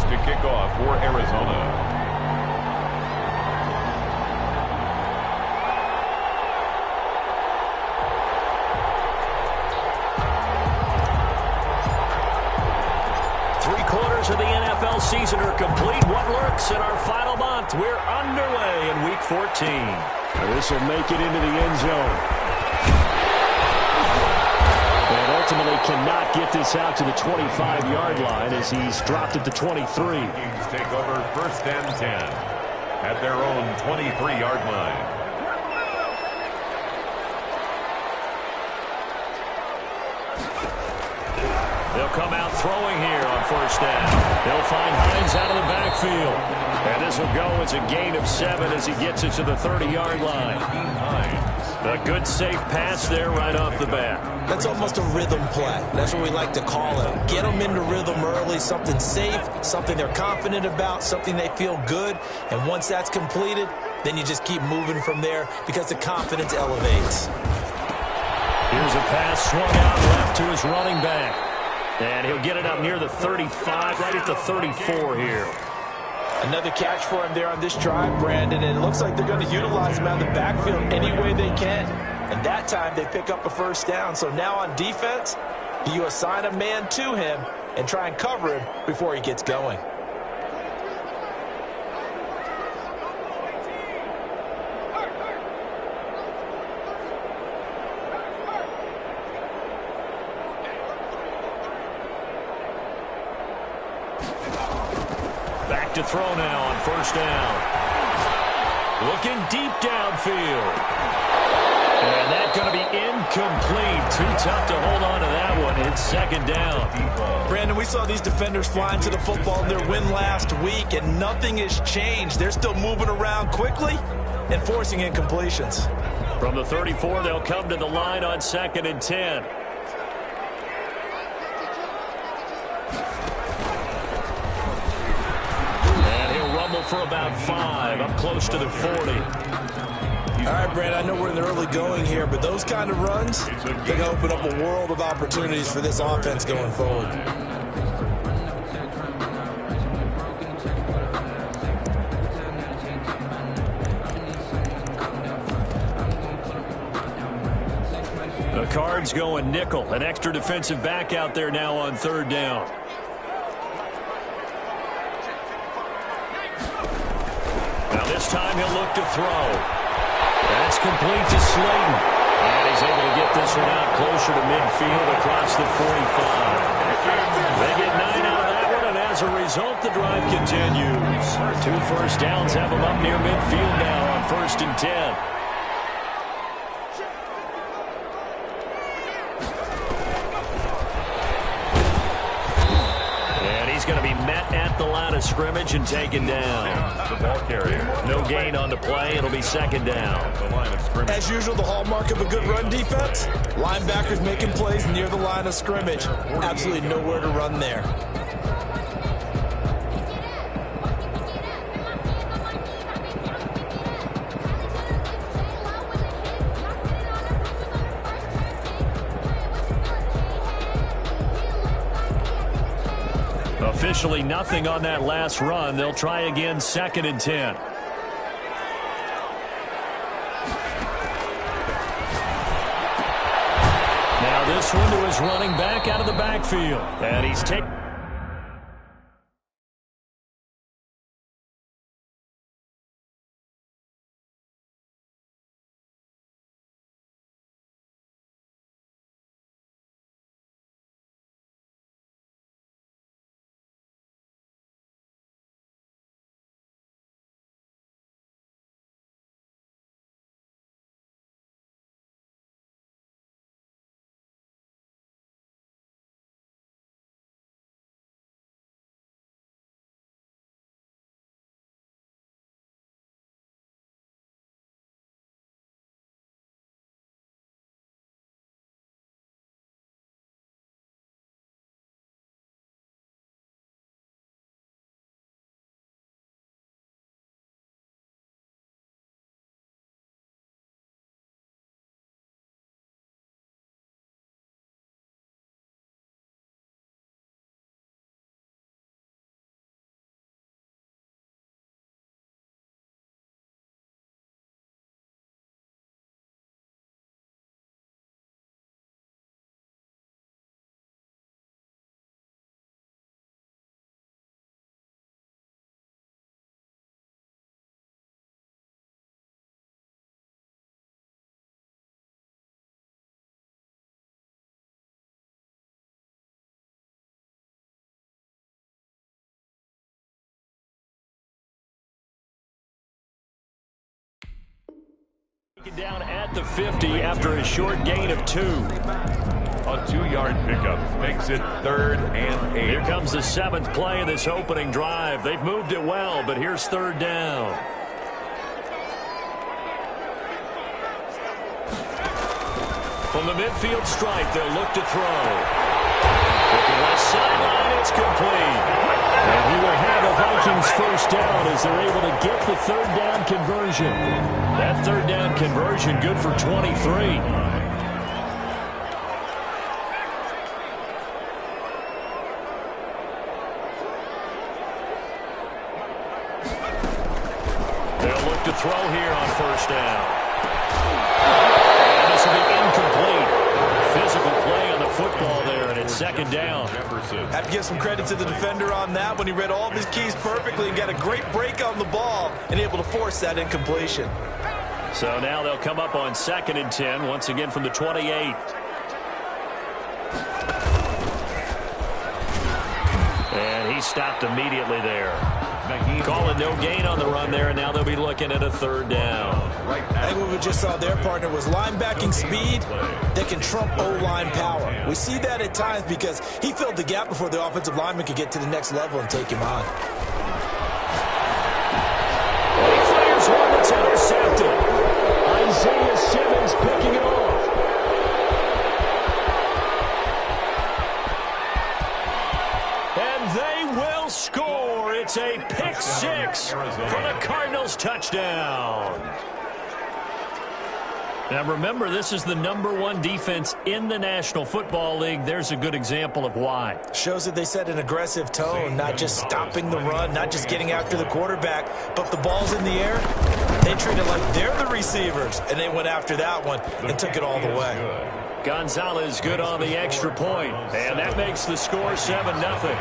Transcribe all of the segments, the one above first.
to kick off for Arizona. Of the NFL season are complete. What lurks in our final month? We're underway in Week 14. This will make it into the end zone. And ultimately cannot get this out to the 25-yard line as he's dropped it to 23. Vikings take over 1st and 10 at their own 23-yard line. They'll come out throwing here on 1st down. They'll find Hines out of the backfield. And this will go as a gain of 7 as he gets it to the 30-yard line. A good safe pass there right off the bat. That's almost a rhythm play. That's what we like to call it. Get them into rhythm early, something safe, something they're confident about, something they feel good. And once that's completed, then you just keep moving from there because the confidence elevates. Here's a pass swung out left to his running back. And he'll get it up near the 35, right at the 34 here. Another catch for him there on this drive, Brandon, and it looks like they're going to utilize him out of the backfield any way they can. And that time they pick up a 1st down. So now on defense, do you assign a man to him and try and cover him before he gets going? To throw now on 1st down. Looking deep downfield. And that's going to be incomplete. Too tough to hold on to that one. It's 2nd down. Brandon, we saw these defenders flying to the football in their win last week, and nothing has changed. They're still moving around quickly and forcing incompletions. From the 34, they'll come to the line on 2nd and 10. For about 5, up close to the 40. All right, Brad, I know we're in the early going here, but those kind of runs, they can open up a world of opportunities for this offense going forward. The Cards going nickel, an extra defensive back out there now on 3rd down. This time he'll look to throw. That's complete to Slayton. And he's able to get this one out closer to midfield across the 45. They get 9 out of that one, and as a result, the drive continues. 2 1st downs have them up near midfield now on 1st and 10. Going to be met at the line of scrimmage and taken down. The ball carrier. No gain on the play. It'll be 2nd down. The line of scrimmage. As usual, the hallmark of a good run defense, linebackers making plays near the line of scrimmage. Absolutely nowhere to run there. Officially nothing on that last run. They'll try again 2nd and 10. Now this one to his running back out of the backfield. And he's taken. Taken down at the 50 after a short gain of 2. A 2-yard pickup makes it 3rd and 8. Here comes the 7th play of this opening drive. They've moved it well, but here's 3rd down. From the midfield stripe, they'll look to throw. At the left sideline, it's complete. And he will have a Vikings first down as they're able to get the 3rd down conversion. That 3rd down conversion good for 23. They'll look to throw here on first down. And this will be incomplete. Physical play on the football there, and it's 2nd down. Have to give some credit to the defender on that when he read all of his keys perfectly and got a great break on the ball and able to force that incompletion. So now they'll come up on 2nd and 10, once again from the 28. And he stopped immediately there. Calling no gain on the run there, and now they'll be looking at a 3rd down. I think what we just saw there, partner, was linebacking speed that can trump O-line power. We see that at times because he filled the gap before the offensive lineman could get to the next level and take him on. He fires one that's intercepted. Isaiah Simmons picking it off. And they will score. It's a pick 6 for the Cardinals touchdown. Now remember, this is the #1 defense in the National Football League. There's a good example of why. Shows that they set an aggressive tone, not just stopping the run, not just getting after the quarterback, but if the ball's in the air, they treat it like they're the receivers, and they went after that one and took it all the way. Gonzalez good on the extra point, and that makes the score 7-0.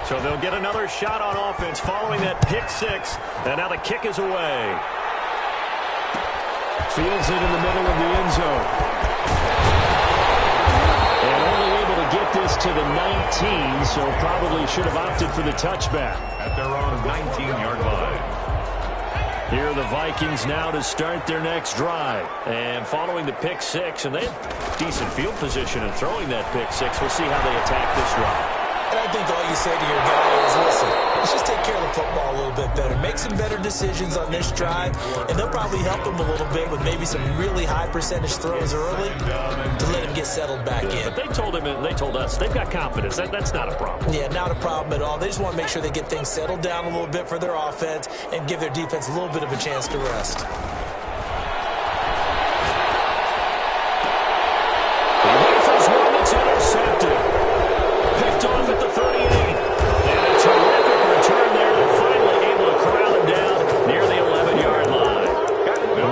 So they'll get another shot on offense following that pick 6, and now the kick is away. Fields it in the middle of the end zone. And only able to get this to the 19, so probably should have opted for the touchback. At their own 19-yard line. Here are the Vikings now to start their next drive. And following the pick 6, and they have decent field position in throwing that pick 6. We'll see how they attack this drive. And I think all you say to your guy is, listen, let's just take care of the football a little bit better. Make some better decisions on this drive, and they'll probably help him a little bit with maybe some really high percentage throws early to let him get settled back in. But they told him, and they told us, they've got confidence. That's not a problem. Yeah, not a problem at all. They just want to make sure they get things settled down a little bit for their offense and give their defense a little bit of a chance to rest. Off at the 38. And a terrific return there. They're finally able to corral him down near the 11-yard line.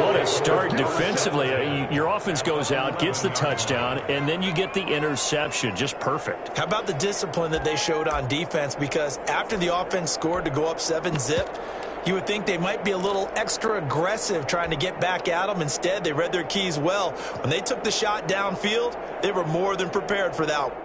What a start defensively. Your offense goes out, gets the touchdown, and then you get the interception. Just perfect. How about the discipline that they showed on defense? Because after the offense scored to go up 7-zip, you would think they might be a little extra aggressive trying to get back at them. Instead, they read their keys well. When they took the shot downfield, they were more than prepared for that.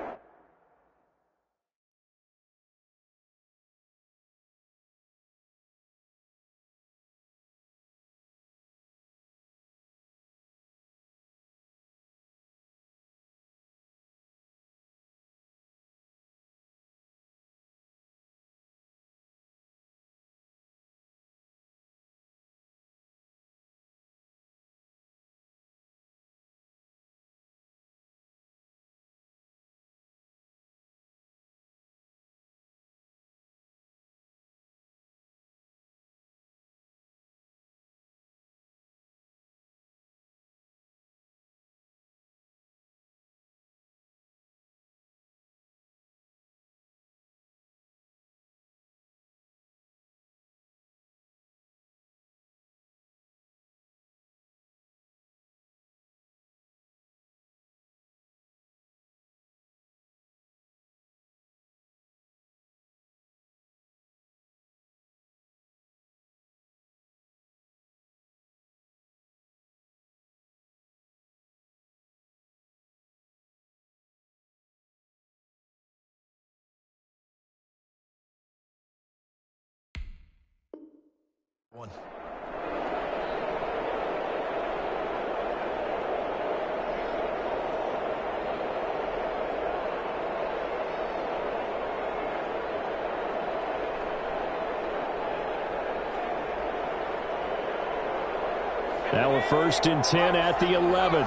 Now a 1st and 10 at the 11.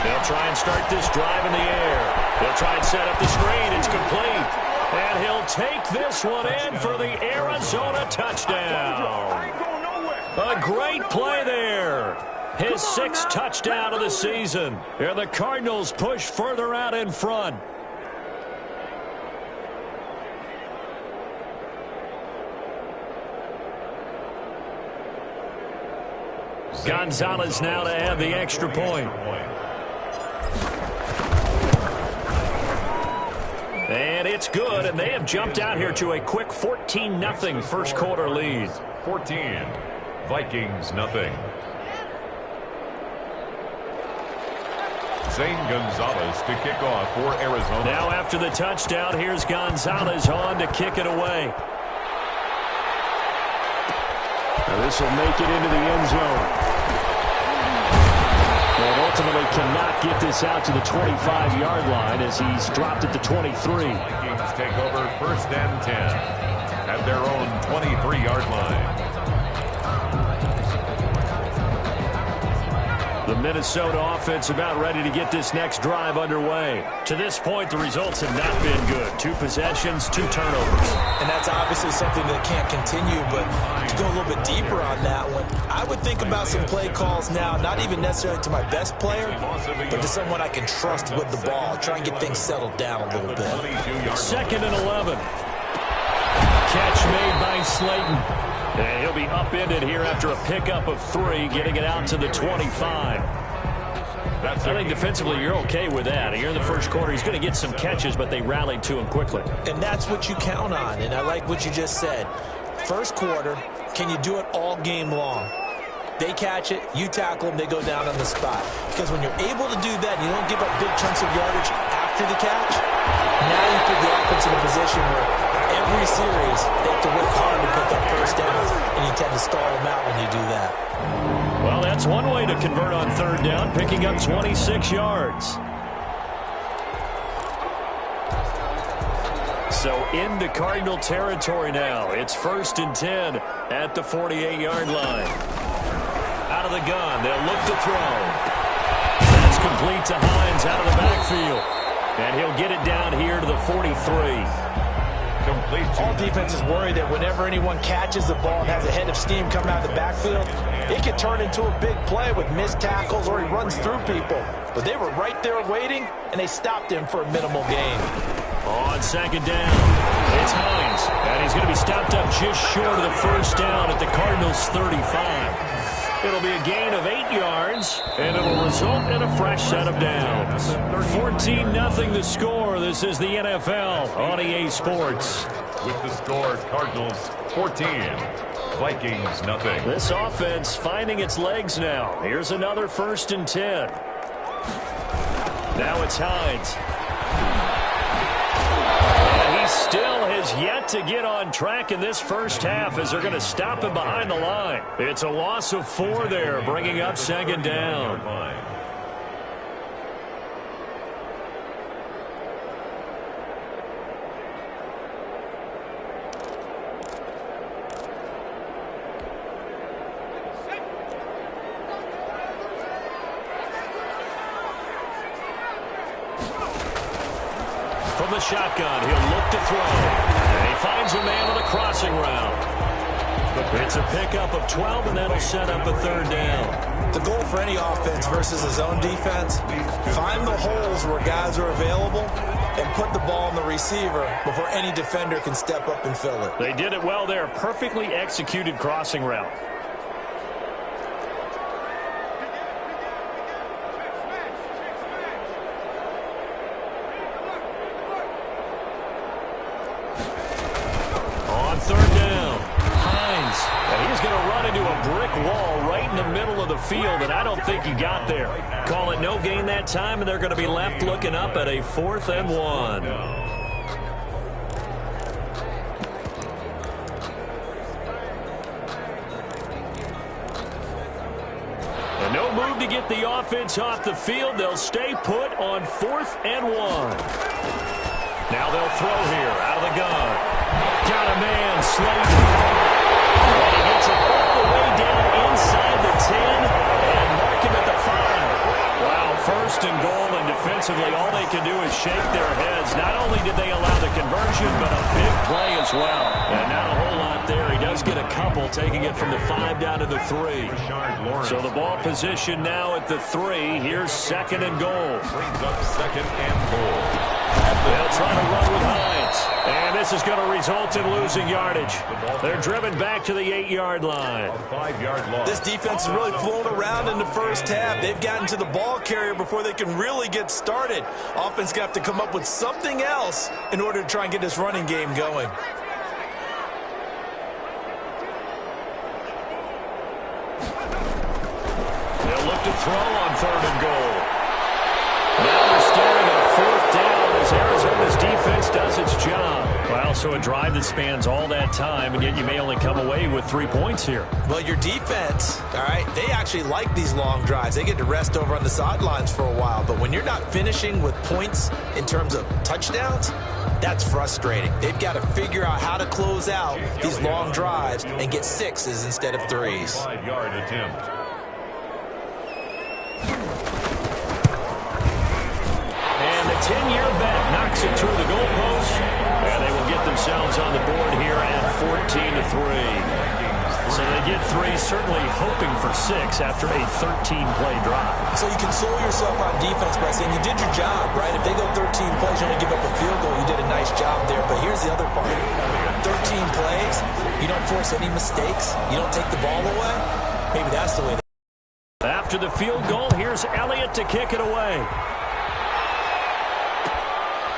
They'll try and start this drive in the air. They'll try and set up the screen. It's complete. And he'll take this one in for the Arizona touchdown. A great play there. His 6th touchdown of the season. And the Cardinals push further out in front. Gonzalez now to add the extra point. And it's good, and they have jumped out here to a quick 14-0 first quarter lead. 14, Vikings nothing. Zane Gonzalez to kick off for Arizona. Now after the touchdown, here's Gonzalez on to kick it away. Now this will make it into the end zone. And ultimately cannot get this out to the 25-yard line as he's dropped at the 23. Vikings take over 1st and 10 at their own 23-yard line. The Minnesota offense about ready to get this next drive underway. To this point, the results have not been good. 2 possessions, 2 turnovers. And that's obviously something that can't continue, but to go a little bit deeper on that one, I would think about some play calls now, not even necessarily to my best player, but to someone I can trust with the ball. Try and get things settled down a little bit. 2nd and 11. Catch made by Slayton. And he'll be upended here after a pickup of 3, getting it out to the 25. I think defensively you're okay with that. Here in the first quarter, he's going to get some catches, but they rallied to him quickly. And that's what you count on, and I like what you just said. First quarter, can you do it all game long? They catch it, you tackle them, they go down on the spot. Because when you're able to do that, and you don't give up big chunks of yardage after the catch, now you put the offense in a position where every series they have to work hard to pick up first downs, and you tend to stall them out when you do that. Well, that's one way to convert on 3rd down, picking up 26 yards. So into Cardinal territory now. It's 1st and 10 at the 48-yard line. Out of the gun, they'll look to throw. That's complete to Hines out of the backfield. And he'll get it down here to the 43. All defenses worry that whenever anyone catches the ball and has a head of steam coming out of the backfield, it can turn into a big play with missed tackles or he runs through people. But they were right there waiting, and they stopped him for a minimal gain. On 2nd down, it's Hines. And he's going to be stopped up just short of the first down at the Cardinals' 35. It'll be a gain of 8 yards, and it'll result in a fresh set of downs. 14-0 the score. This is the NFL on EA Sports. With the score, Cardinals 14, Vikings nothing. This offense finding its legs now. Here's another 1st and 10. Now it's Hines. And he still has yet to get on track in this first half as they're going to stop him behind the line. It's a loss of 4 there, bringing up 2nd down. From the shotgun, he'll look to throw. And he finds a man on a crossing route. It's a pickup of 12, and that'll set up a 3rd down. The goal for any offense versus his own defense, find the holes where guys are available and put the ball in the receiver before any defender can step up and fill it. They did it well there. Perfectly executed crossing route. On 3rd down, Hines. And he's going to run into a brick wall right in the middle of the field, and I don't think he got there. Call it no gain that time, and they're going to be left looking up at a 4th and 1. And no move to get the offense off the field. They'll stay put on 4th and 1. Now they'll throw here out of the gun. Got a man, Slayton. first and goal, and defensively all they can do is shake their heads. Not only did they allow the conversion, but a big play as well. And not a whole lot there. He does get a couple, taking it from the 5 down to the 3. So the ball position now at the 3. Here's second and goal. Brings up second and goal. They'll try to run with Hines. And this is going to result in losing yardage. They're driven back to the 8-yard line. A 5-yard loss. This defense has really flown around in the first half. They've gotten to the ball carrier before they can really get started. Offense going to have to come up with something else in order to try and get this running game going. They'll look to throw on third and goal. Now they're staring at fourth down as Arizona's defense does its job. Well, so a drive that spans all that time, and yet you may only come away with 3 points here. Well, your defense, all right, they actually like these long drives. They get to rest over on the sidelines for a while. But when you're not finishing with points in terms of touchdowns, that's frustrating. They've got to figure out how to close out these long drives and get 6s instead of 3s. 5-yard attempt. And the 10-year bet knocks it through the goalpost, and they will get themselves on the board here at 14-3. So they get 3, certainly hoping for 6 after a 13-play drive. So you console yourself on defense by saying you did your job, right? If they go 13 plays, you only give up a field goal, you did a nice job there. But here's the other part. 13 plays, you don't force any mistakes, you don't take the ball away. Maybe that's the way. After the field goal, here's Elliott to kick it away.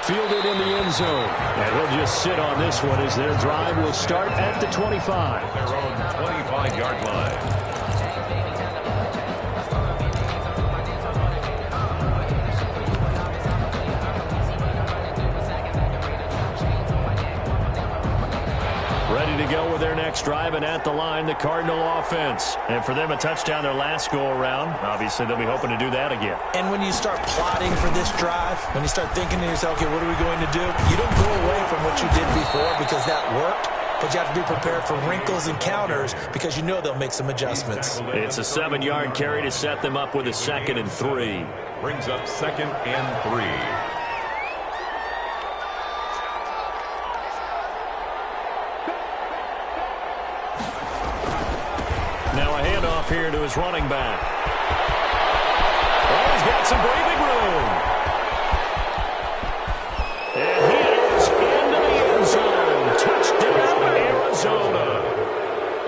Fielded in the end zone. And he'll just sit on this one as their drive will start at the 25. Their own 25-yard line. Ready to go with their next drive, and at the line, the Cardinal offense. And for them, a touchdown their last go-around. Obviously, they'll be hoping to do that again. And when you start plotting for this drive, when you start thinking to yourself, okay, what are we going to do? You don't go away from what you did before because that worked, but you have to be prepared for wrinkles and counters because you know they'll make some adjustments. It's a 7-yard carry to set them up with a 2nd and 3. Brings up 2nd and 3. Now a handoff here to his running back. Oh, he's got some breathing room. And he is into the end zone. Touchdown, Arizona.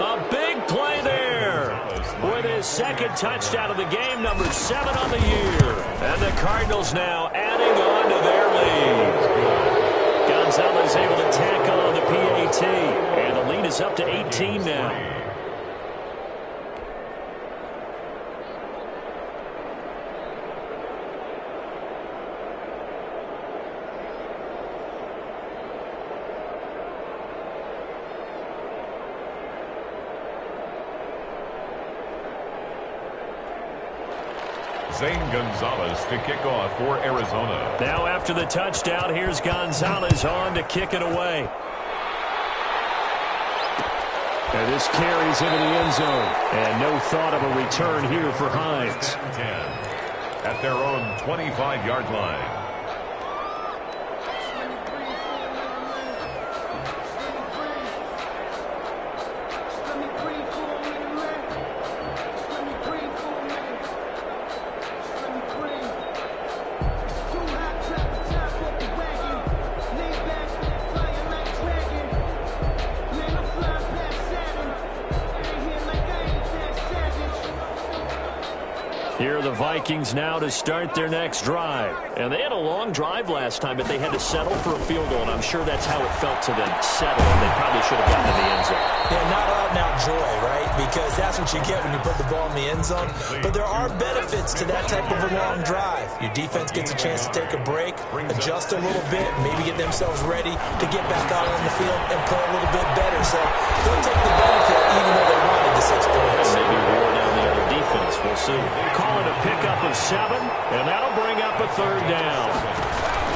A big play there with his 2nd touchdown of the game, number 7 on the year. And the Cardinals now adding on to their lead. Gonzalez able to tack on the PAT. And the lead is up to 18 now. Zane Gonzalez to kick off for Arizona. Now after the touchdown, here's Gonzalez on to kick it away. And this carries into the end zone. And no thought of a return here for Hines. 10 at their own 25-yard line. Here are the Vikings now to start their next drive. And they had a long drive last time, but they had to settle for a field goal, and I'm sure that's how it felt to them. Settle, and they probably should have gotten to the end zone. Yeah, not out-and-out joy, right? Because that's what you get when you put the ball in the end zone. But there are benefits to that type of a long drive. Your defense gets a chance to take a break, adjust a little bit, maybe get themselves ready to get back out on the field and play a little bit better. So they'll take the benefit even though they wanted the 6 points. Maybe wore down the other defense. We'll see. Call it a pickup of 7, and that'll bring up a 3rd down.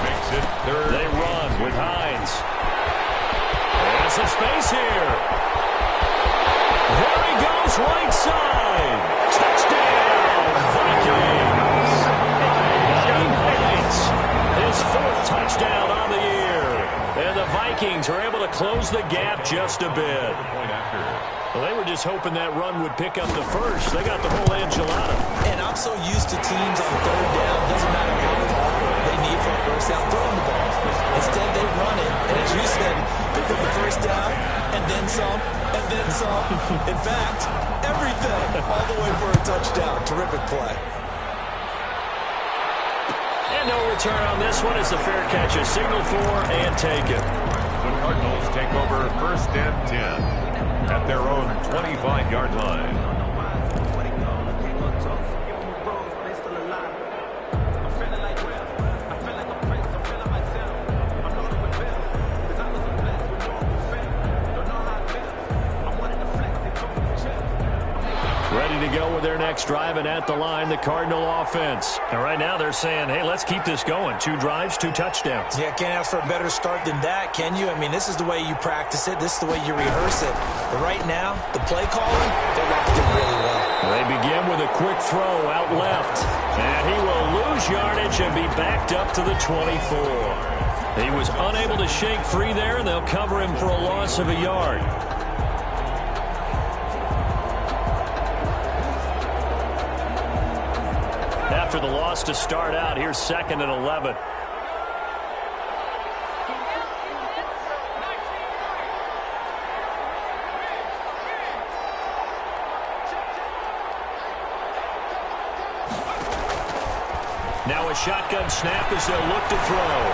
Makes it 3rd. They run with Hines. There's some space here. There he goes, right side. Touchdown, Vikings. touchdown on the year. And the Vikings are able to close the gap just a bit. Well, they were just hoping that run would pick up the first. They got the whole enchilada. And I'm so used to teams on third down, doesn't matter how far they need for a first down, throwing the ball. Instead, they run it, and as you said, pick up the first down, and then some, and then some. In fact, everything, all the way for a touchdown. Terrific play. And no return on this one. It's a fair catch, a signal for, and take it. The Cardinals take over 1st and 10 at their own 25-yard line. Ready to go with their next drive, and at the line, the Cardinal offense. And right now they're saying, hey, let's keep this going. 2 drives, 2 touchdowns. Yeah, can't ask for a better start than that, can you? I mean, this is the way you practice it. This is the way you rehearse it. But right now, the play calling, they're locked in really well. They begin with a quick throw out left. And he will lose yardage and be backed up to the 24. He was unable to shake free there, and they'll cover him for a loss of a yard. After the loss to start out, here's 2nd and 11. Now a shotgun snap as they'll look to throw.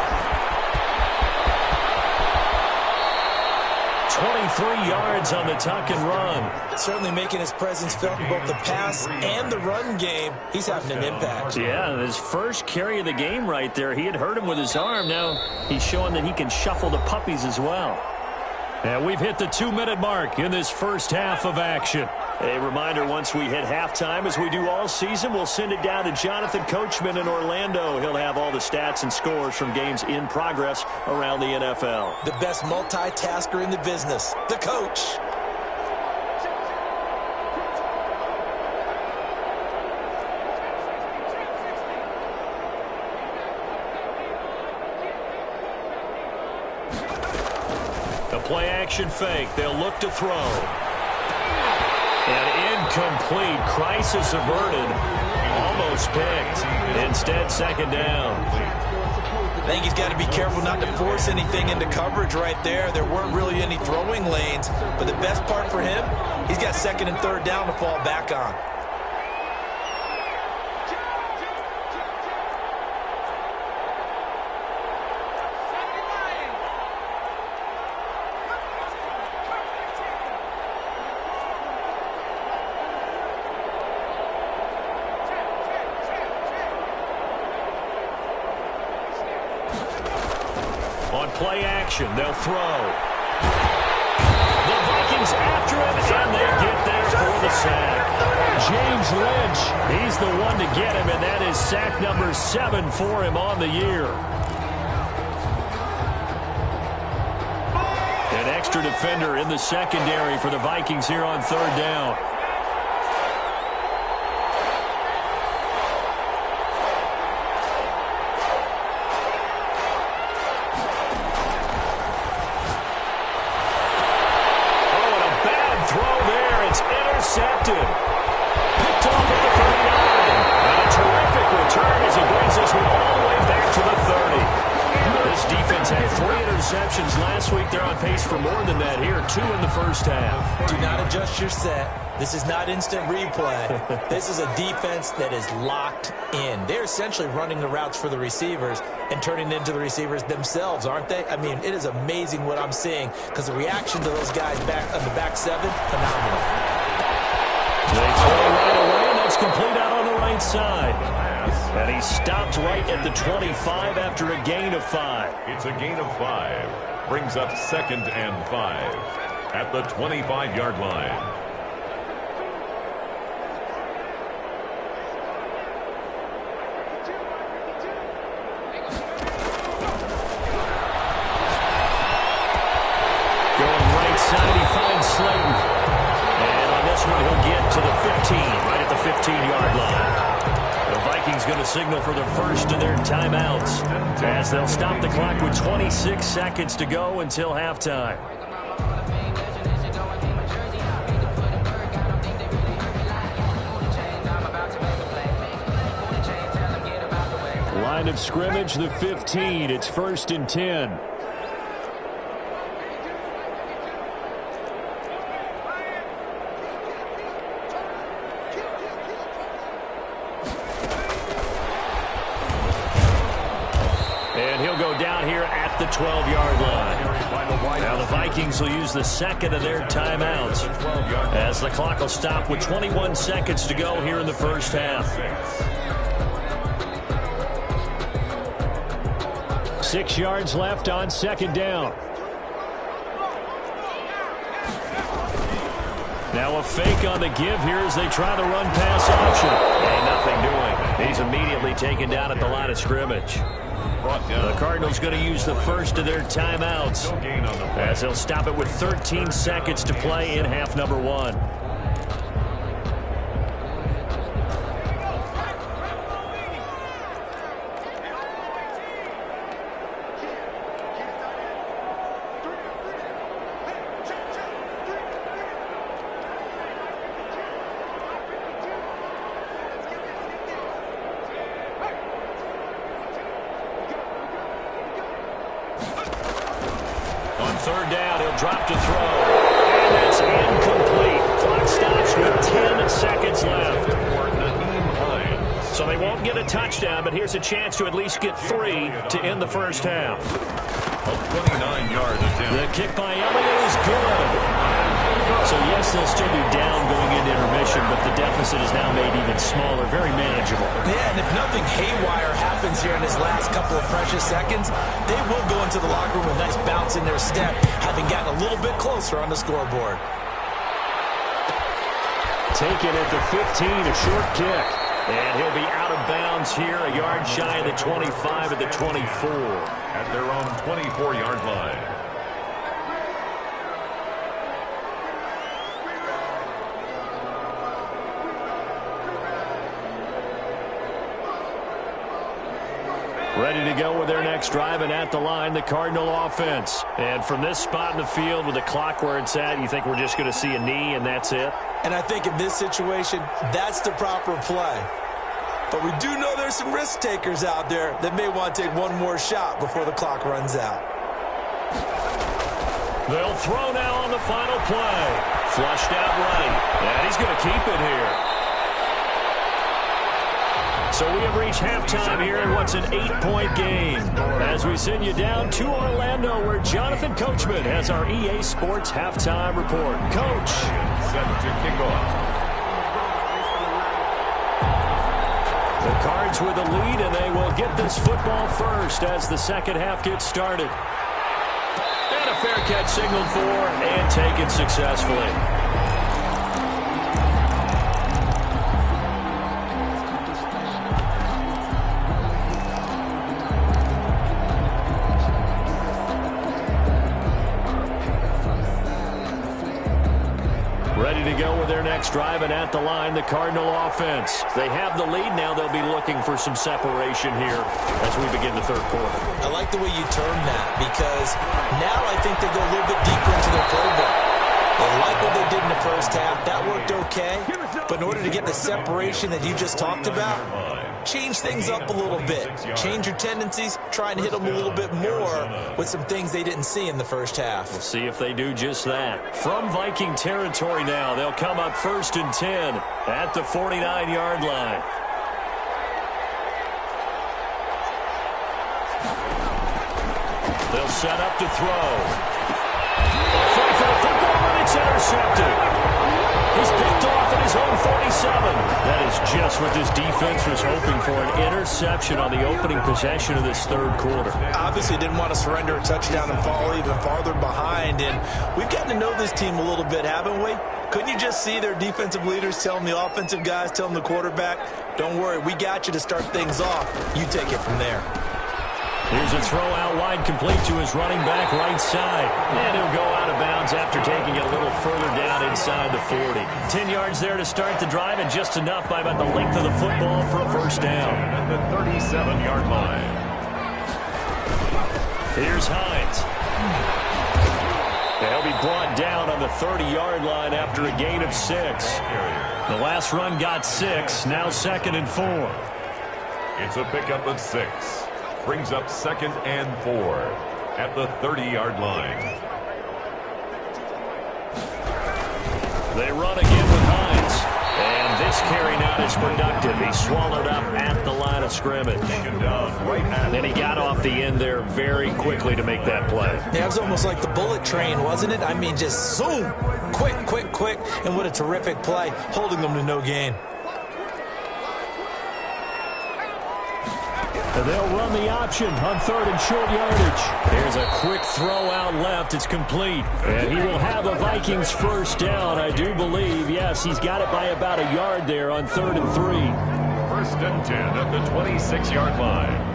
23 yards on the tuck and run. Certainly making his presence felt in both the pass and the run game. He's having an impact. Yeah, his first carry of the game right there. He had hurt him with his arm. Now he's showing that he can shuffle the puppies as well. And we've hit the 2-minute mark in this first half of action. A reminder, once we hit halftime, as we do all season, we'll send it down to Jonathan Coachman in Orlando. He'll have all the stats and scores from games in progress around the NFL. The best multitasker in the business, the coach. The play-action fake. They'll look to throw. And incomplete. Crisis averted. Almost picked. Instead, 2nd down. I think he's got to be careful not to force anything into coverage right there. There weren't really any throwing lanes. But the best part for him, he's got 2nd and 3rd down to fall back on. Play action. They'll throw. The Vikings after him, and they get there for the sack. James Lynch, he's the one to get him, and that is sack number 7 for him on the year. An extra defender in the secondary for the Vikings here on 3rd down. Intercepted. Picked off at the 39. And a terrific return as he brings this one all the way back to the 30. This defense had 3 interceptions last week. They're on pace for more than that here. 2 in the first half. Do not adjust your set. This is not instant replay. This is a defense that is locked in. They're essentially running the routes for the receivers and turning into the receivers themselves, aren't they? I mean, it is amazing what I'm seeing because the reaction to those guys back on the back 7, phenomenal. They throw right away, and that's complete out on the right side. And he stopped right at the 25 after a gain of 5. It's a gain of 5. Brings up 2nd and 5 at the 25-yard line. Going right side, he finds Slayton. And on this one, he'll get to the 15, right at the 15-yard line. The Vikings going to signal for the first of their timeouts, as they'll stop the clock with 26 seconds to go until halftime. Line of scrimmage, the 15. It's 1st and 10. And he'll go down here at the 12-yard line. Now the Vikings will use the second of their timeouts, as the clock will stop with 21 seconds to go here in the first half. 6 yards left on 2nd down. Now a fake on the give here as they try the run-pass option. And nothing doing. He's immediately taken down at the line of scrimmage. The Cardinals going to use the first of their timeouts, as they'll stop it with 13 seconds to play in half number 1. On 3rd down, he'll drop to throw. And it's incomplete. Clock stops with 10 seconds left. So they won't get a touchdown, but here's a chance to at least get 3 to end the first half. A 29-yard attempt. The kick by Elliott is good. So, yes, they'll still be down going into intermission, but the deficit is now made even smaller, very manageable. Yeah, and if nothing haywire happens here in his last couple of precious seconds, they will go into the locker room with a nice bounce in their step, having gotten a little bit closer on the scoreboard. Taken at the 15, a short kick. And he'll be out of bounds here, a yard shy of the 25 at the 24. At their own 24-yard line. Ready to go with their next drive, and at the line, the Cardinal offense. And from this spot in the field with the clock where it's at, you think we're just going to see a knee and that's it? And I think in this situation, that's the proper play. But we do know there's some risk takers out there that may want to take one more shot before the clock runs out. They'll throw now on the final play. Flushed out right. And he's going to keep it here. So we have reached halftime here in what's an 8-point game, as we send you down to Orlando, where Jonathan Coachman has our EA Sports halftime report. Coach. Set to kick off. The Cards with the lead, and they will get this football first as the second half gets started. And a fair catch signaled for and taken successfully. Ready to go with their next drive, and at the line, the Cardinal offense. They have the lead. Now they'll be looking for some separation here as we begin the third quarter. I like the way you term that, because now I think they go a little bit deeper into their playbook. They like what they did in the first half. That worked okay. But in order to get the separation that you just talked about, change things up a little bit. Change your tendencies. Try and hit them a little bit more with some things they didn't see in the first half. We'll see if they do just that. From Viking territory now, they'll come up 1st and 10 at the 49-yard line. They'll set up to throw. Fight for the football, and it's intercepted. He's picked off at his own 47. That is just what this defense was hoping for, an interception on the opening possession of this third quarter. Obviously didn't want to surrender a touchdown and fall even farther behind. And we've gotten to know this team a little bit, haven't we? Couldn't you just see their defensive leaders telling the offensive guys, telling the quarterback, don't worry, we got you to start things off. You take it from there. Here's a throw out wide, complete to his running back right side. And he'll go out of bounds after taking it a little further down inside the 40. 10 yards there to start the drive, and just enough by about the length of the football for a first down. At the 37-yard line. Here's Hines. He'll be brought down on the 30-yard line after a gain of 6. The last run got 6, now 2nd and 4. It's a pickup of 6. Brings up 2nd and 4 at the 30-yard line. They run again with Hines. And this carry not as productive. He swallowed up at the line of scrimmage. Then he got off the end there very quickly to make that play. Yeah, it was almost like the bullet train, wasn't it? I mean, just zoom. Quick, quick, quick. And what a terrific play, holding them to no gain. And they'll run the option on 3rd and short yardage. Here's a quick throw out left. It's complete. And he will have a Vikings first down, I do believe. Yes, he's got it by about a yard there on 3rd and 3. 1st and 10 at the 26-yard line.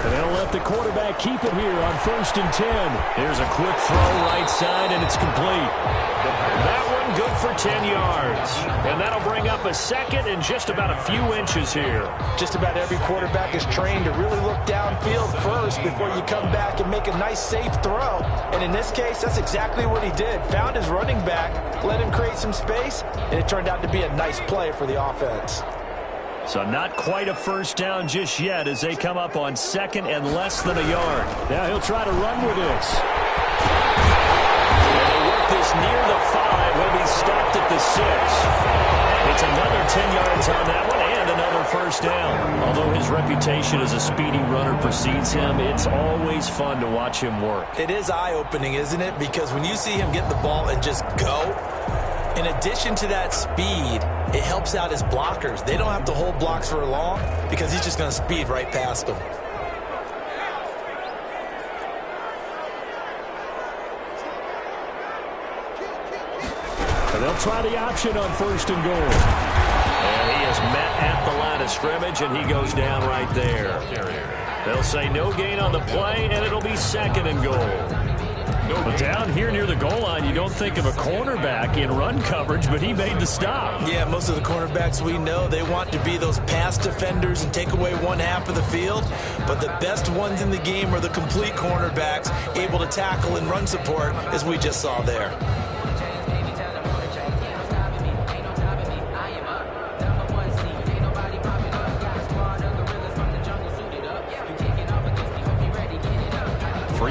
And they'll let the quarterback keep it here on 1st and 10. Here's a quick throw right side, and it's complete. That one good for 10 yards. And that'll bring up a 2nd and just about a few inches here. Just about every quarterback is trained to really look downfield first before you come back and make a nice, safe throw. And in this case, that's exactly what he did. Found his running back, let him create some space, and it turned out to be a nice play for the offense. So not quite a first down just yet as they come up on 2nd and less than a yard. Now he'll try to run with this. And they work this near the 5. He'll be stopped at the 6. It's another 10 yards on that one and another first down. Although his reputation as a speedy runner precedes him, it's always fun to watch him work. It is eye-opening, isn't it? Because when you see him get the ball and just go, in addition to that speed, it helps out his blockers. They don't have to hold blocks for long because he's just going to speed right past them. And they'll try the option on 1st and goal. And he is met at the line of scrimmage, and he goes down right there. They'll say no gain on the play, and it'll be 2nd and goal. But down here near the goal line, you don't think of a cornerback in run coverage, but he made the stop. Yeah, most of the cornerbacks we know, they want to be those pass defenders and take away one half of the field. But the best ones in the game are the complete cornerbacks, able to tackle and run support, as we just saw there.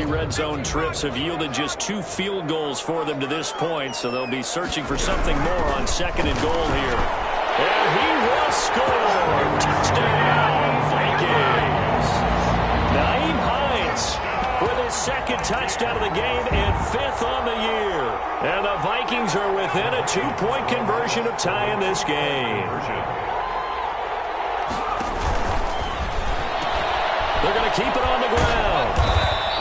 Red zone trips have yielded just 2 field goals for them to this point, so they'll be searching for something more on 2nd and goal here. And he will score! Touchdown, Vikings! Nyheim Hines with his 2nd touchdown of the game and 5th on the year. And the Vikings are within a 2-point conversion of tying this game. They're going to keep it on the ground.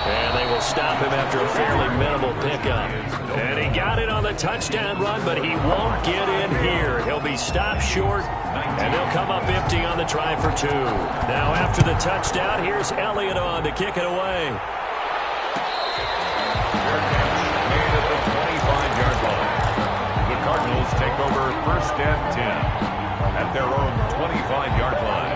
And they will stop him after a fairly minimal pickup. And he got it on the touchdown run, but he won't get in here. He'll be stopped short, and they'll come up empty on the try for 2. Now after the touchdown, here's Elliott on to kick it away. Made at the 25-yard line. The Cardinals take over 1st and 10 at their own 25-yard line.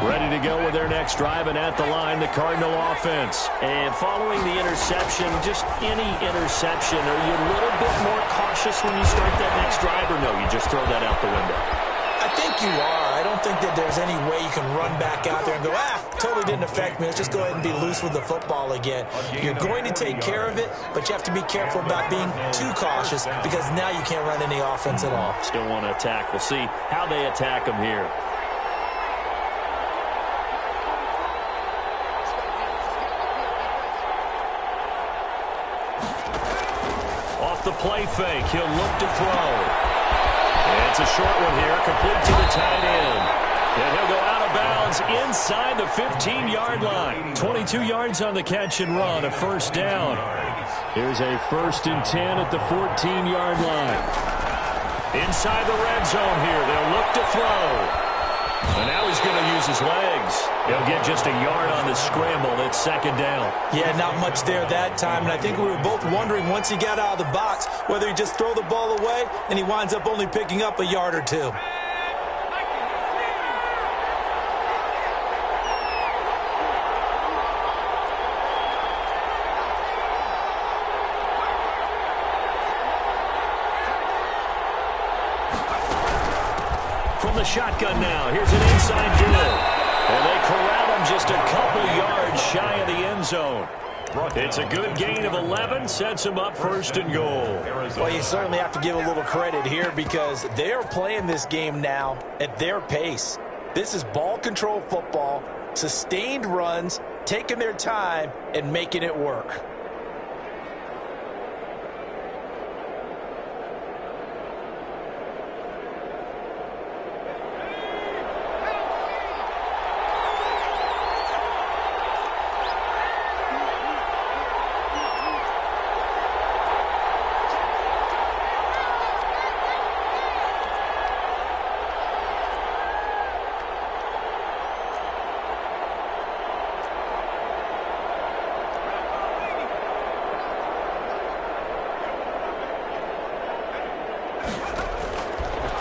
Ready to go with their next drive, and at the line, the Cardinal offense. And following the interception, just any interception, are you a little bit more cautious when you start that next drive, or no, you just throw that out the window? I think you are. I don't think that there's any way you can run back out there and go, totally didn't affect me. Let's just go ahead and be loose with the football again. You're going to take care of it, but you have to be careful about being too cautious because now you can't run any offense at all. Still want to attack. We'll see how they attack them here. The play fake, he'll look to throw. And it's a short one here, complete to the tight end. And he'll go out of bounds inside the 15-yard line. 22 yards on the catch and run, a first down. Here's a 1st and 10 at the 14-yard line. Inside the red zone here. They'll look to throw. And now he's going to use his legs. He'll get just a yard on the scramble. It's second down. Yeah, not much there that time. And I think we were both wondering once he got out of the box whether he just throw the ball away and he winds up only picking up a yard or two. From the shotgun now, here's an inside deal. And they corral him just a couple yards shy of the end zone. It's a good gain of 11, sets him up first and goal. Well, you certainly have to give a little credit here because they are playing this game now at their pace. This is ball control football, sustained runs, taking their time and making it work.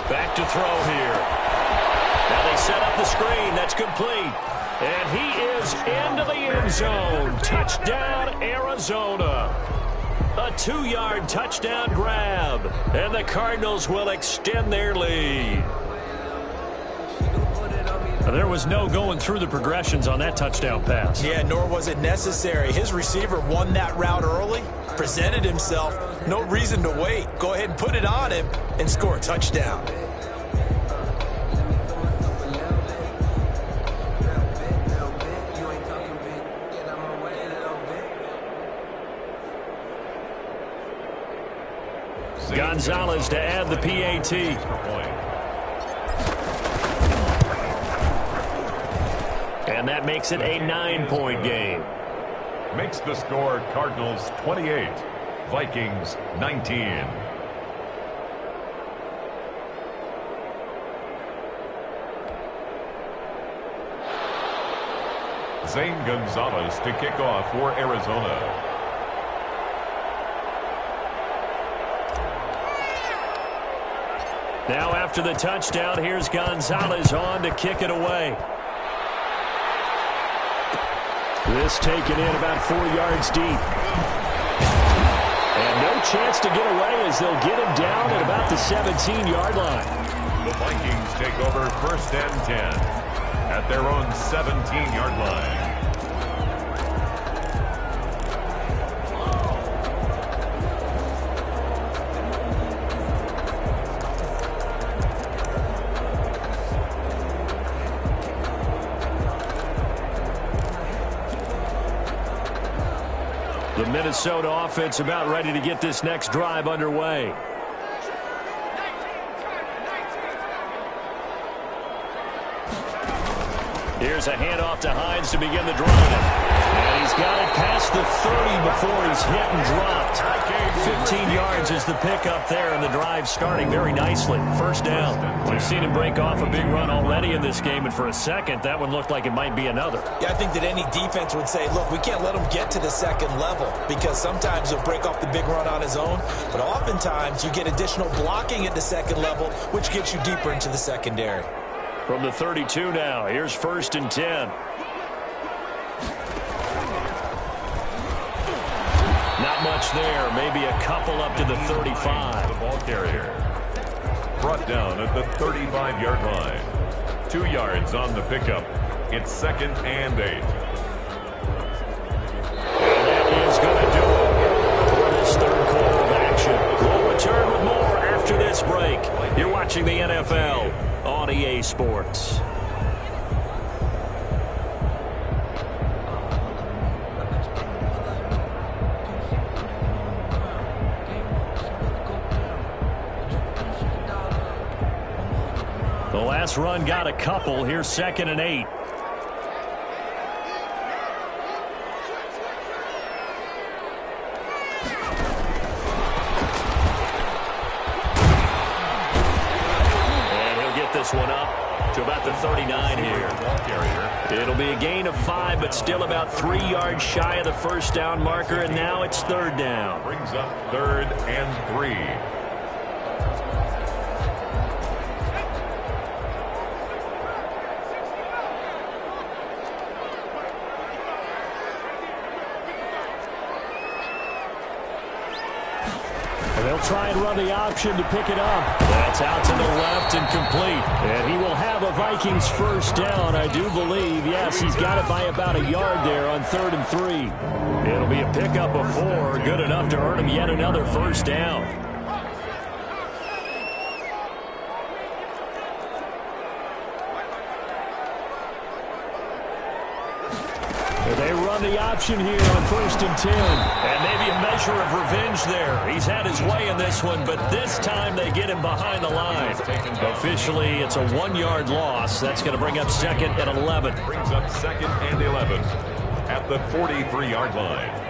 Back to throw here. Now they set up the screen. That's complete. And he is into the end zone. Touchdown, Arizona. A 2-yard touchdown grab. And the Cardinals will extend their lead. There was no going through the progressions on that touchdown pass. Yeah, nor was it necessary. His receiver won that route early, presented himself. No reason to wait. Go ahead and put it on him and score a touchdown. Gonzalez to add the PAT. And that makes it a 9-point game. Makes the score Cardinals 28, Vikings 19. Zane Gonzalez to kick off for Arizona. Now after the touchdown, here's Gonzalez on to kick it away. This taken in about 4 yards deep. And no chance to get away as they'll get him down at about the 17-yard line. The Vikings take over first and 10 at their own 17-yard line. The Minnesota offense about ready to get this next drive underway. Here's a handoff to Hines to begin the drive. And he's got it past the 30 before he's hit and dropped. 15 yards is the pickup there, and the drive starting very nicely. First down. We've seen him break off a big run already in this game, and for a second, that one looked like it might be another. Yeah, I think that any defense would say, look, we can't let him get to the second level because sometimes he'll break off the big run on his own, but oftentimes you get additional blocking at the second level, which gets you deeper into the secondary. From the 32 now, here's first and 10. Not much there, maybe a couple up to the 35. The ball carrier brought down at the 35-yard line. 2 yards on the pickup. It's second and 8. And that is going to do it for this third quarter of action. We'll return with more after this break. You're watching the NFL on EA Sports. The last run got a couple. Here's second and 8. get this one up to about the 39 here. It'll be a gain of 5, but still about 3 yards shy of the first down marker, and now it's third down. Brings up 3rd and 3. They'll try and run the option to pick it up. That's out to the left and complete. And he will have a Vikings first down, I do believe. Yes, he's got it by about a yard there on 3rd and 3. It'll be a pickup of 4, good enough to earn him yet another first down. They run the option here on 1st and 10. And maybe a measure of revenge there. He's had his way in this one, but this time they get him behind the line. Officially, it's a 1-yard loss. That's going to bring up 2nd and 11. Brings up 2nd and 11 at the 43-yard line.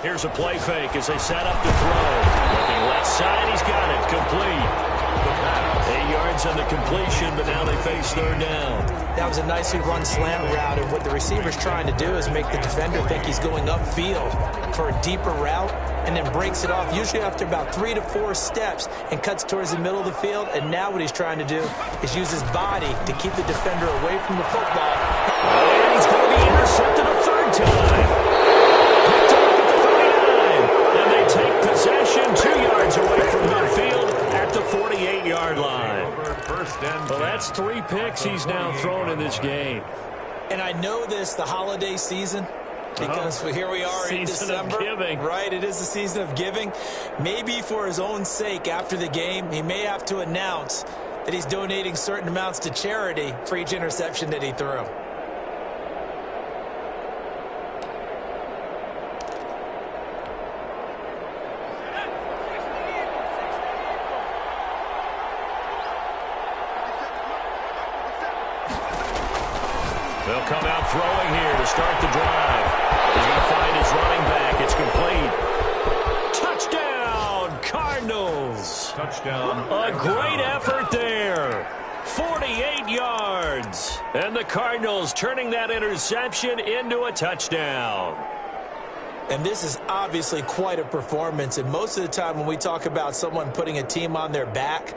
Here's a play fake as they set up to throw. Looking left side, he's got it. Complete. 8 yards on the completion, but now they face 3rd down. That was a nicely run slant route, and what the receiver's trying to do is make the defender think he's going upfield for a deeper route, and then breaks it off, usually after about 3 to 4 steps, and cuts towards the middle of the field. And now what he's trying to do is use his body to keep the defender away from the football. And he's going to be intercepted a 3rd time. Take possession 2 yards away from midfield at the 48-yard line. Well, that's 3 picks he's now thrown in this game. And I know this, the holiday season, because here we are in December. Season of giving. Right, it is the season of giving. Maybe for his own sake after the game, he may have to announce that he's donating certain amounts to charity for each interception that he threw. They'll come out throwing here to start the drive. He's going to find his running back. It's complete. Touchdown, Cardinals. Touchdown. A great effort there. 48 yards. And the Cardinals turning that interception into a touchdown. And this is obviously quite a performance. And most of the time when we talk about someone putting a team on their back,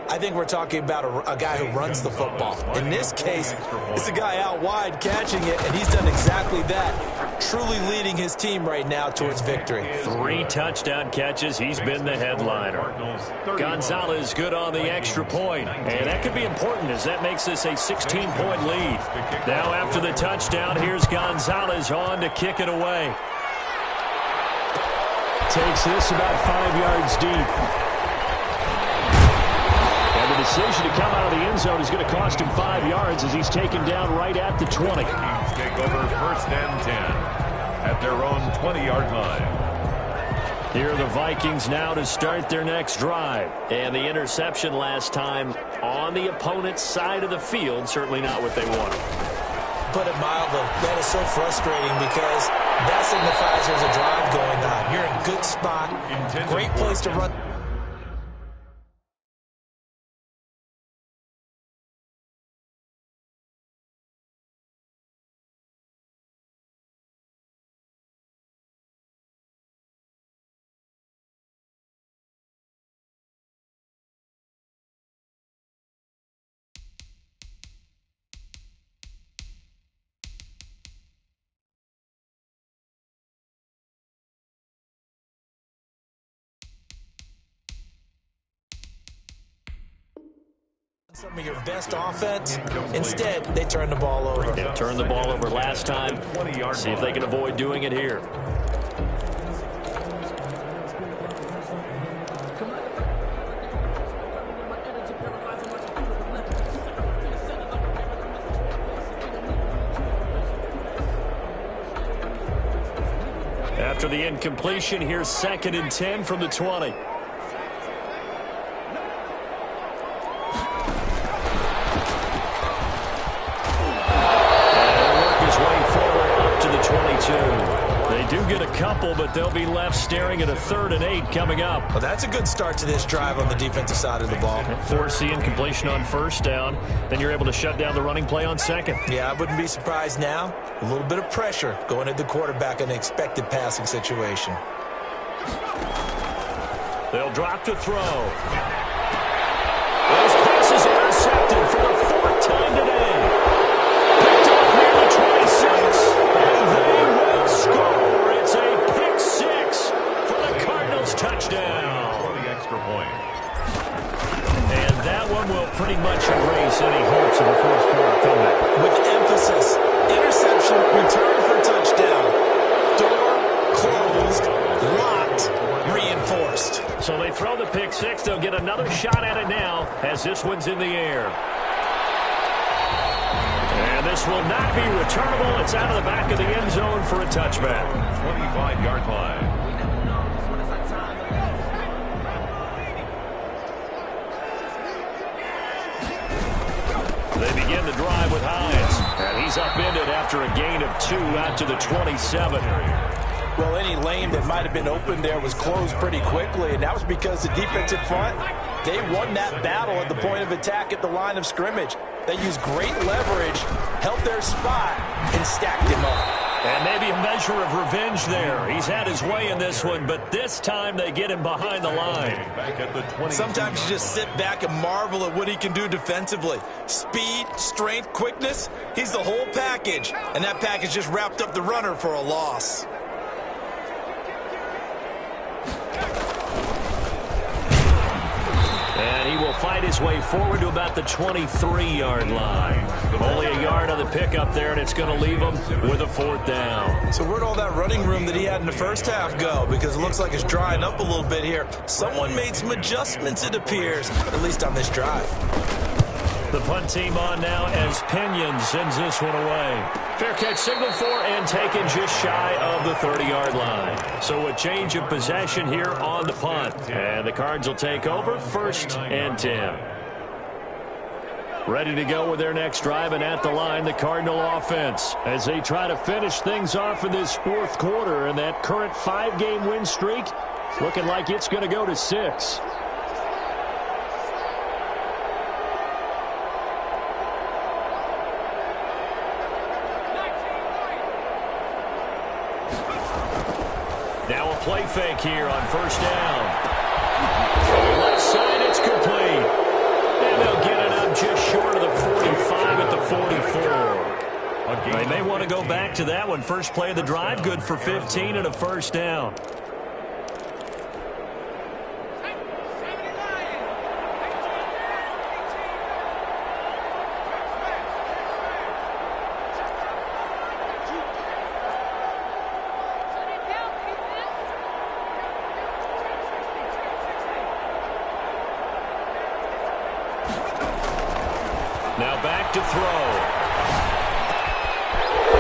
I think we're talking about a guy who runs the football. In this case, it's a guy out wide catching it, and he's done exactly that, truly leading his team right now towards victory. 3 touchdown catches. He's been the headliner. Gonzalez good on the extra point, and that could be important as that makes this a 16-point lead. Now after the touchdown, here's Gonzalez on to kick it away. Takes this about 5 yards deep. The decision to come out of the end zone is going to cost him 5 yards as he's taken down right at the 20. Vikings take over 1st and 10 at their own 20-yard line. Here are the Vikings now to start their next drive. And the interception last time on the opponent's side of the field, certainly not what they wanted. Put it mildly, that is so frustrating because that signifies there's a drive going on. You're in a good spot, great place to run. Some of your best offense. Instead, they turn the ball over. They turned the ball over last time. See if they can avoid doing it here. After the incompletion, here's 2nd and 10 from the 20. do get a couple, but they'll be left staring at a 3rd and 8 coming up. Well, that's a good start to this drive on the defensive side of the ball. Force the incompletion on 1st down. Then you're able to shut down the running play on 2nd. Yeah, I wouldn't be surprised now. A little bit of pressure going at the quarterback in an expected passing situation. They'll drop to throw. Those passes intercepted for the 4th time today. Picked off near the 26. And they will score. It's a pick 6 for the Cardinals touchdown. For the extra point. And that one will pretty much erase any hopes of a 4th quarter comeback. With emphasis, interception, return for touchdown. Door closed, locked, reinforced. So they throw the pick 6. They'll get another shot at it now as this one's in the air. And this will not be returnable. It's out of the back of the end zone for a touchback. 25-yard line. They begin the drive with Hines. And he's upended after a gain of 2 out to the 27. Well, any lane that might have been open there was closed pretty quickly, and that was because the defensive front, they won that battle at the point of attack at the line of scrimmage. They used great leverage, held their spot, and stacked him up. And maybe a measure of revenge there. He's had his way in this one, but this time they get him behind the line. Back at the 20. Sometimes you just sit back and marvel at what he can do defensively. Speed, strength, quickness, he's the whole package. And that package just wrapped up the runner for a loss. And he will fight his way forward to about the 23-yard line. Only a yard on the pickup there, and it's going to leave him with a 4th down. So where'd all that running room that he had in the first half go? Because it looks like it's drying up a little bit here. Someone made some adjustments, it appears, at least on this drive. The punt team on now as Pinion sends this one away. Fair catch signal for and taken just shy of the 30-yard line. So a change of possession here on the punt. And the Cards will take over 1st and 10. Ready to go with their next drive, and at the line, the Cardinal offense as they try to finish things off in this 4th quarter. And that current 5-game win streak looking like it's going to go to 6. Now a play fake here on 1st down. Left side, it's complete. And they'll get it up just short of the 45 at the 44. They may want to go back to that one. First play of the drive, good for 15 and a 1st down. Now back to throw.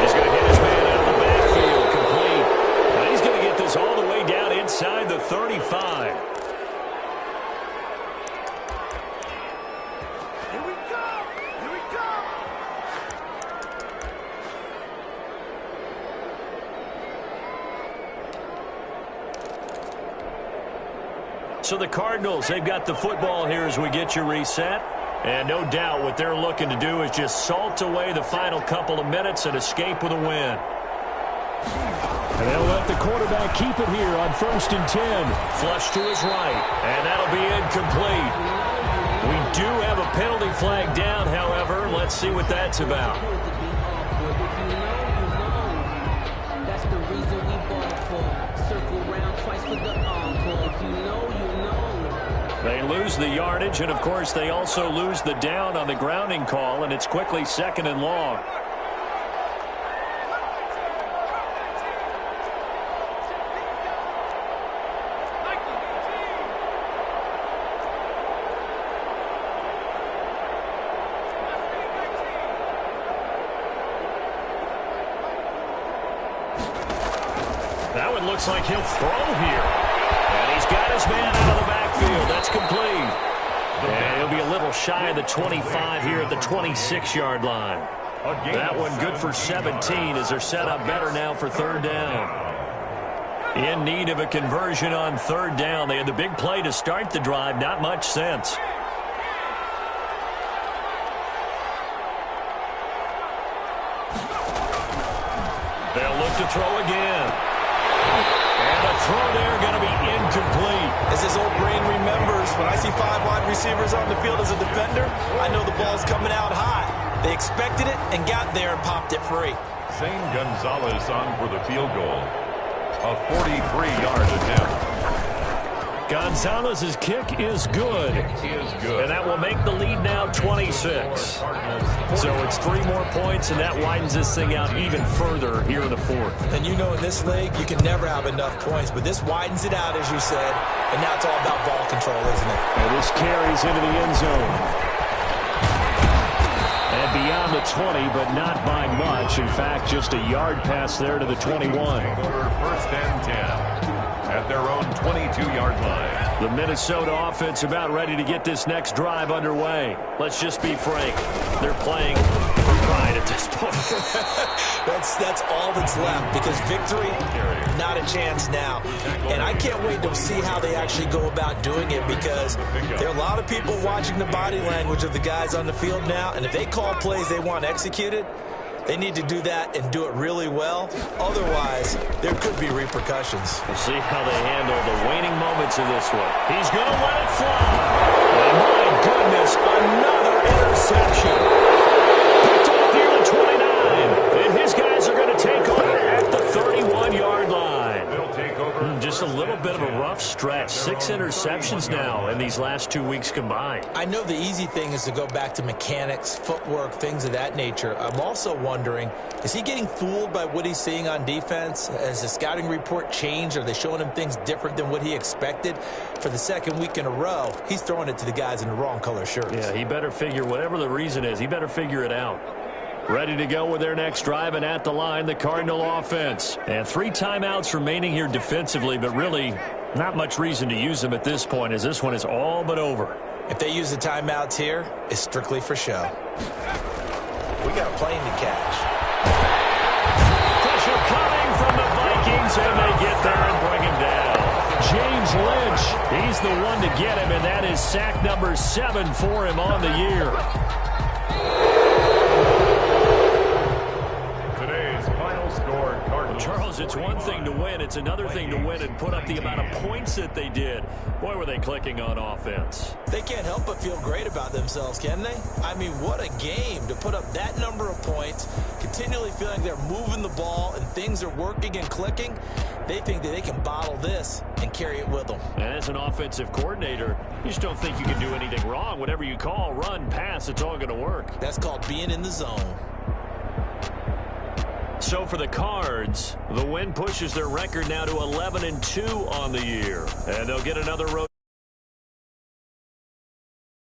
He's going to hit his man out of the backfield, complete. Now he's going to get this all the way down inside the 35. Here we go! Here we go! So the Cardinals, they've got the football here as we get you reset. And no doubt what they're looking to do is just salt away the final couple of minutes and escape with a win. And they'll let the quarterback keep it here on 1st and 10. Flush to his right, and that'll be incomplete. We do have a penalty flag down, however. Let's see what that's about. That's the reason we bought for. Circle round twice for the encore. If you know, you know. They lose the yardage, and of course they also lose the down on the grounding call, and it's quickly 2nd and long. That one looks like he'll throw here. And he's got his man out of the backfield. That's complete. And he'll be a little shy of the 25 here at the 26-yard line. That one good for 17 as they're set up better now for 3rd down. In need of a conversion on third down. They had the big play to start the drive. Not much sense. They'll look to throw again. And the throw there going to be incomplete. As his old brain remembers, when I see 5 wide receivers on the field as a defender, I know the ball's coming out high. They expected it and got there and popped it free. Zane Gonzalez on for the field goal. A 43-yard attempt. Gonzalez's kick is good. And that will make the lead now 26. So it's 3 more points, and that widens this thing out even further here in the fourth. And you know in this league, you can never have enough points, but this widens it out, as you said, and now it's all about ball control, isn't it? And this carries into the end zone. And beyond the 20, but not by much. In fact, just a yard pass there to the 21. First and 10. At their own 22-yard line. The Minnesota offense about ready to get this next drive underway. Let's just be frank. They're playing for pride at this point. That's all that's left, because victory, not a chance now. And I can't wait to see how they actually go about doing it, because there are a lot of people watching the body language of the guys on the field now, and if they call plays they want executed, they need to do that and do it really well. Otherwise, there could be repercussions. We'll see how they handle the waning moments of this one. He's going to let it fly. And my goodness, another interception. Picked off near the 29. And his guys are going to take over at the 31-yard line. They'll take over. Just a little bit of a rough stretch. 6 interceptions now in these last 2 weeks combined. I know the easy thing is to go back to mechanics, footwork, things of that nature. I'm also wondering, is he getting fooled by what he's seeing on defense? Has the scouting report changed? Are they showing him things different than what he expected? For the second week in a row, he's throwing it to the guys in the wrong color shirts. Yeah, he better figure, whatever the reason is, he better figure it out. Ready to go with their next drive, and at the line, the Cardinal offense. And 3 timeouts remaining here defensively, but really not much reason to use them at this point, as this one is all but over. If they use the timeouts here, it's strictly for show. We got a plane to catch. Pressure coming from the Vikings, and they get there and bring him down. James Lynch, he's the one to get him, and that is sack number 7 for him on the year. Charles, it's one thing to win. It's another thing to win and put up the amount of points that they did. Boy, were they clicking on offense. They can't help but feel great about themselves, can they? I mean, what a game to put up that number of points, continually feeling they're moving the ball and things are working and clicking. They think that they can bottle this and carry it with them. And as an offensive coordinator, you just don't think you can do anything wrong. Whatever you call, run, pass, it's all going to work. That's called being in the zone. So for the Cards, the win pushes their record now to 11-2 on the year. And they'll get another road.